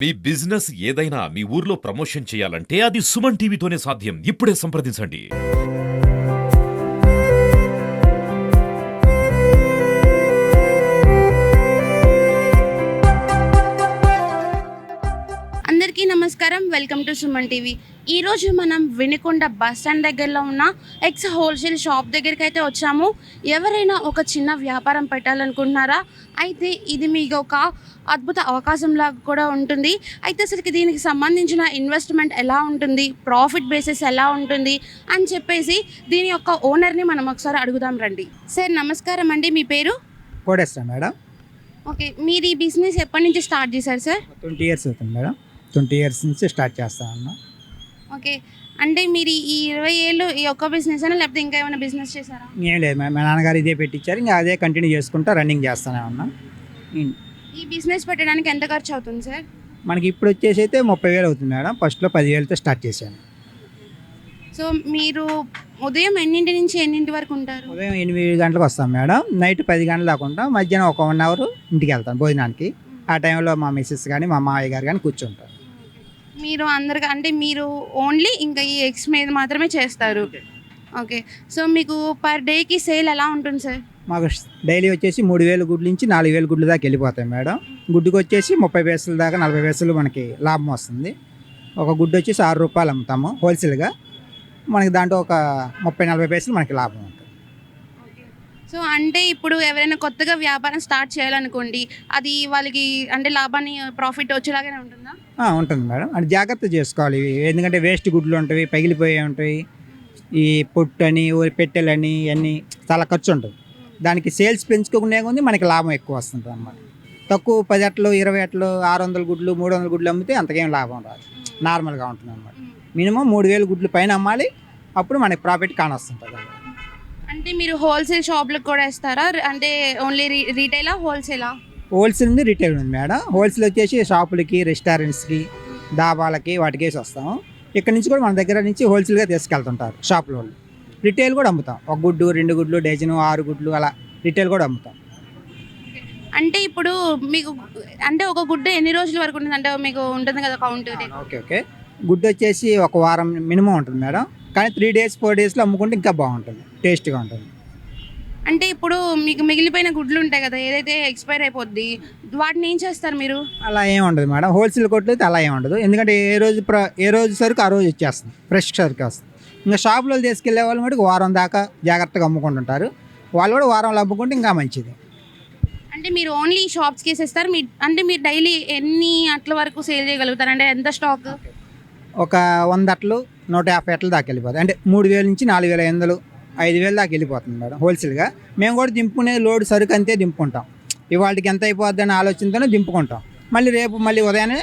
మీ business ఏదైనా మీ ఊర్లో promotion చేయాలంటే అది సుమన్ టీవీతోనే సాధ్యం. ఇప్పుడే సంప్రదించండి. అందరికీ నమస్కారం. Welcome to Suman TV. ఈరోజు మనం వినుకొండ బస్ స్టాండ్ దగ్గరలో ఉన్న ఎక్స్ హోల్సేల్ షాప్ దగ్గరికి అయితే వచ్చాము. ఎవరైనా ఒక చిన్న వ్యాపారం పెట్టాలనుకుంటున్నారా? అయితే ఇది మీకు ఒక అద్భుత అవకాశంలాగా కూడా ఉంటుంది. అయితే అసలుకి దీనికి సంబంధించిన ఇన్వెస్ట్మెంట్ ఎలా ఉంటుంది, ప్రాఫిట్ బేసిస్ ఎలా ఉంటుంది అని చెప్పేసి దీని యొక్క ఓనర్ని మనం ఒకసారి అడుగుదాం రండి. సార్ నమస్కారం అండి, మీ పేరు? కోడేస్తా మేడం. ఓకే, మీరు ఈ బిజినెస్ ఎప్పటి నుంచి స్టార్ట్ చేశారు సార్? 20 ఇయర్స్ అవుతుంది మేడం. 20 ఇయర్స్ నుంచి స్టార్ట్ చేస్తా ఉన్నా. ఓకే, అంటే మీరు ఈ 20 ఏళ్ళు ఈ ఒక్క బిజినెస్ అయినా లేకపోతే ఇంకా ఏమైనా బిజినెస్ చేశారా? ఏం లేదు మేడం, మా నాన్నగారు ఇదే పెట్టించారు, ఇంకా అదే కంటిన్యూ చేసుకుంటా రన్నింగ్ చేస్తూనే ఉన్నా. ఈ బిజినెస్ పెట్టడానికి ఎంత ఖర్చు అవుతుంది సార్? మనకి ఇప్పుడు వచ్చేసి అయితే 30,000 అవుతుంది మేడం. ఫస్ట్లో 10,000తో స్టార్ట్ చేశాను. సో మీరు ఉదయం ఎన్నింటి నుంచి ఎన్నింటి వరకు ఉంటారు? ఉదయం 8 గంటలకు వస్తాం మేడం, నైట్ 10 గంటల దాకా ఉంటాం. మధ్యాహ్నం ఒక 1 అవర్ ఇంటికి వెళ్తాను భోజనానికి. ఆ టైంలో మా మిస్సెస్ కానీ మా మావయ్య గారు కానీ కూర్చుంటారు. మీరు అందరికి అంటే మీరు ఓన్లీ ఇంకా ఈ ఎగ్స్ మీద మాత్రమే చేస్తారు. ఓకే, సో మీకు పర్ డేకి సేల్ ఎలా ఉంటుంది సార్? మాకు డైలీ వచ్చేసి 3,000 గుడ్ల నుంచి 4,000 గుడ్ల దాకా వెళ్ళిపోతాయి మేడం. గుడ్డుకు వచ్చేసి 30 పైసల దాకా 40 పైసలు మనకి లాభం వస్తుంది. ఒక గుడ్డు వచ్చేసి 6 రూపాయలు అమ్ముతాము హోల్సేల్గా. మనకి దాంట్లో ఒక 30-40 పైసలు మనకి లాభం ఉంటుంది. సో అంటే ఇప్పుడు ఎవరైనా కొత్తగా వ్యాపారం స్టార్ట్ చేయాలనుకోండి, అది వాళ్ళకి అంటే లాభాన్ని ప్రాఫిట్ వచ్చేలాగానే ఉంటుందా? ఉంటుంది మేడం, అంటే జాగ్రత్త చేసుకోవాలి ఇవి. ఎందుకంటే వేస్ట్ గుడ్లు ఉంటాయి, పగిలిపోయి ఉంటాయి, ఈ పొట్టు అని పెట్టెలని ఇవన్నీ చాలా ఖర్చు ఉంటుంది. దానికి సేల్స్ పెంచుకోకుండా ఉంది, మనకి లాభం ఎక్కువ వస్తుంది అన్నమాట. తక్కువ 10 అట్లు 20 అట్లు 600 గుడ్లు 300 గుడ్లు అమ్మితే అంతకేం లాభం రాదు, నార్మల్గా ఉంటుంది అన్నమాట. మినిమం 3,000 గుడ్లు పైన అమ్మాలి, అప్పుడు మనకి ప్రాఫిట్ కానొస్తుంటుంది. అంటే మీరు హోల్సేల్ షాప్లకు కూడా ఇస్తారా? అంటే ఓన్లీ రీటైలా హోల్సేలా? హోల్సేల్ ఉంది, రిటైల్ ఉంది మేడం. హోల్సేల్ వచ్చేసి షాపులకి, రెస్టారెంట్స్కి, డాబాలకి వాటికి వేసి వస్తాము. ఇక్కడ నుంచి కూడా మన దగ్గర నుంచి హోల్సేల్గా తీసుకెళ్తుంటారు షాపుల వాళ్ళు. రిటైల్ కూడా అమ్ముతాం, 1 గుడ్డు 2 గుడ్లు డజను 6 గుడ్లు అలా రిటైల్ కూడా అమ్ముతాం. అంటే ఇప్పుడు మీకు అంటే ఒక గుడ్డు ఎన్ని రోజుల వరకు ఉంటుంది? అంటే మీకు ఉంటుంది కదా కౌంట్? ఓకే, గుడ్డు వచ్చేసి ఒక వారం మినిమం ఉంటుంది మేడం. కానీ 3 డేస్ 4 డేస్లో అమ్ముకుంటే ఇంకా బాగుంటుంది, టేస్ట్గా ఉంటుంది. అంటే ఇప్పుడు మీకు మిగిలిపోయిన గుడ్లు ఉంటాయి కదా, ఏదైతే ఎక్స్పైర్ అయిపోద్ది, వాటిని ఏం చేస్తారు మీరు? అలా ఏం ఉండదు మేడం, హోల్సేల్ కొట్లు అయితే అలా ఏం ఉండదు. ఎందుకంటే ఏ రోజు సరుకు ఆ రోజు వచ్చేస్తుంది, ఫ్రెష్ సరుకు వస్తుంది. ఇంకా షాపులో తీసుకెళ్లే వాళ్ళు మటుకు వారం దాకా జాగ్రత్తగా అమ్ముకుంటుంటారు. వాళ్ళు కూడా వారంలో అమ్ముకుంటే ఇంకా మంచిది. అంటే మీరు ఓన్లీ షాప్స్కి వేసేస్తారు? అంటే మీరు డైలీ ఎన్ని అట్ల వరకు సేల్ చేయగలుగుతారు? అంటే ఎంత స్టాక్? ఒక 100 అట్లు 150 అట్ల దాకా వెళ్ళిపోతాయి. అంటే 3,000 నుంచి 4,500 5,000 దాకా వెళ్ళిపోతుంది మేడం హోల్సేల్గా. మేము కూడా దింపుకునే లోడ్ సరుకు అంతే దింపుకుంటాం. ఇవాళకి ఎంత అయిపోద్ది అని ఆలోచనతోనే దింపుకుంటాం. మళ్ళీ రేపు మళ్ళీ ఉదయాన్నే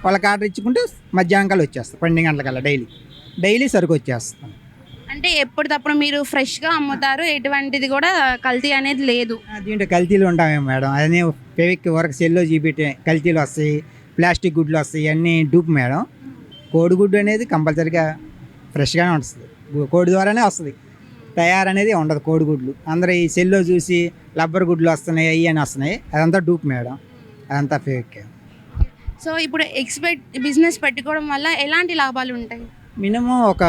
వాళ్ళకి ఆర్డర్ ఇచ్చుకుంటే మధ్యాహ్నం కల్లా వచ్చేస్తాం, 12 గంటలకల్లా డైలీ సరుకు వచ్చేస్తాం. అంటే ఎప్పటికప్పుడు మీరు ఫ్రెష్గా అమ్ముతారు, ఎటువంటిది కూడా కల్తీ అనేది లేదు? దీంట్లో కల్తీలు ఉంటామేమో మేడం, అదే ఫెవిక్ వరకు సెల్లో చూపెట్టే కల్తీలు వస్తాయి, ప్లాస్టిక్ గుడ్లు వస్తాయి, అన్నీ డూప్ మేడం. కోడిగుడ్డు అనేది కంపల్సరీగా ఫ్రెష్గానే వస్తుంది, కోడి ద్వారానే వస్తుంది, తయారనేది ఉండదు కోడిగుడ్లు. అందరూ ఈ సెల్లో చూసి రబ్బర్ గుడ్లు వస్తున్నాయి అవి అని వస్తున్నాయి, అదంతా డూప్ మేడం, అదంతా ఫేక్. సో ఇప్పుడు బిజినెస్ పెట్టుకోవడం వల్ల ఎలాంటి లాభాలు ఉంటాయి? మినిమం ఒక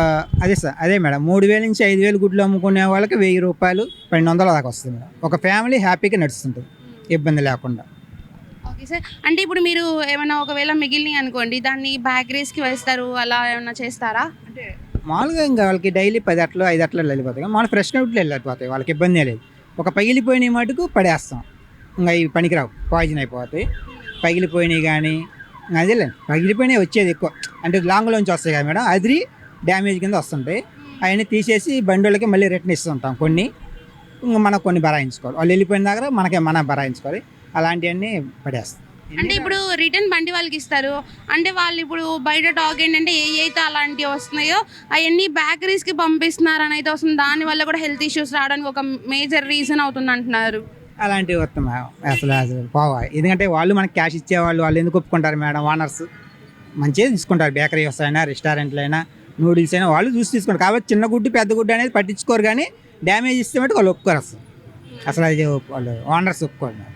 అదే మేడం 3,000 నుంచి 5,000 గుడ్లు అమ్ముకునే వాళ్ళకి 1,000 రూపాయలు 1,200 దాకా వస్తుంది మేడం. ఒక ఫ్యామిలీ హ్యాపీగా నడుస్తుంటుంది, ఇబ్బంది లేకుండా. ఓకే సార్, అంటే ఇప్పుడు మీరు ఏమైనా ఒకవేళ మిగిలినవి అనుకోండి, దాన్ని బేకరీస్కి వేస్తారు, అలా ఏమైనా చేస్తారా? అంటే మామూలుగా ఇంకా వాళ్ళకి డైలీ 10 అట్లు 5 అట్లు వెళ్ళిపోతాయి, మన ఫ్రెష్ గుడ్లు వెళ్ళిపోతాయి, వాళ్ళకి ఇబ్బంది లేదు. ఒక పగిలిపోయిన మటుకు పడేస్తాం, ఇంకా ఇవి పనికిరావు, పాయిజన్ అయిపోతాయి. పగిలిపోయినాయి కానీ అదేలేండి, పగిలిపోయినాయి వచ్చేది ఎక్కువ, అంటే లాంగ్లోంచి వస్తాయి కదా మేడం, అది డ్యామేజ్ కింద వస్తుంటాయి. అవన్నీ తీసేసి బండి మళ్ళీ రిటర్న్ ఇస్తుంటాం. కొన్ని ఇంకా మనకు కొన్ని బరాయించుకోవాలి, వాళ్ళు వెళ్ళిపోయిన దగ్గర మనం బరాయించుకోవాలి, అలాంటివన్నీ పడేస్తాం. అంటే ఇప్పుడు రిటర్న్ బండి వాళ్ళకి ఇస్తారు, అంటే వాళ్ళు ఇప్పుడు బయట టాక్ ఏంటంటే ఏ అయితే అలాంటివి వస్తున్నాయో అవన్నీ బేకరీస్కి పంపిస్తున్నారు అని అయితే వస్తుంది, దానివల్ల కూడా హెల్త్ ఇష్యూస్ రావడానికి ఒక మేజర్ రీజన్ అవుతుంది అంటున్నారు. అలాంటివి వస్తాం అసలు పోవాలి, ఎందుకంటే వాళ్ళు మనకి క్యాష్ ఇచ్చేవాళ్ళు, వాళ్ళు ఎందుకు ఒప్పుకుంటారు మేడం? ఓనర్స్ మంచిగా తీసుకుంటారు, బేకరీ వస్తాయినా రెస్టారెంట్లు అయినా నూడిల్స్ అయినా వాళ్ళు చూసి తీసుకుంటారు. కాబట్టి చిన్న గుడ్డు పెద్ద గుడ్డు అనేది పట్టించుకోరు, కానీ డ్యామేజ్ ఇస్తే మటు వాళ్ళు ఒప్పుకోరు అసలు అది వాళ్ళు ఓనర్స్ ఒప్పుకోరు.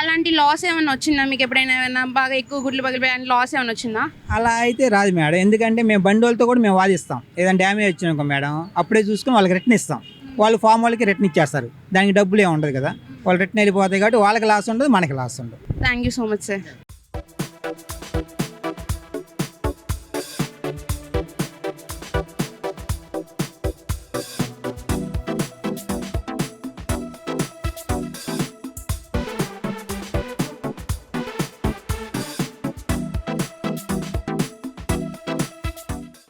అలాంటి లాస్ ఏమైనా వచ్చిందా మీకు? ఎప్పుడైనా ఏమైనా బాగా ఎక్కువ గుడ్లు పగిలిపోయి లాస్ ఏమైనా వచ్చిందా? అలా అయితే రాదు మేడం, ఎందుకంటే మేము బండి వాళ్ళతో కూడా మేము వాదిస్తాం. ఏదైనా డ్యామేజ్ వచ్చినాక మేడం అప్పుడే చూసుకొని వాళ్ళకి రిటర్న్ ఇస్తాం. వాళ్ళు ఫామ్ వాళ్ళకి రిటర్న్ ఇచ్చేస్తారు, దానికి డబ్బులు ఏమి ఉండదు కదా, వాళ్ళు రిటర్న్ వెళ్ళిపోతాయి కాబట్టి వాళ్ళకి లాస్ ఉండదు, మనకి లాస్ ఉండదు. Thank you so much sir.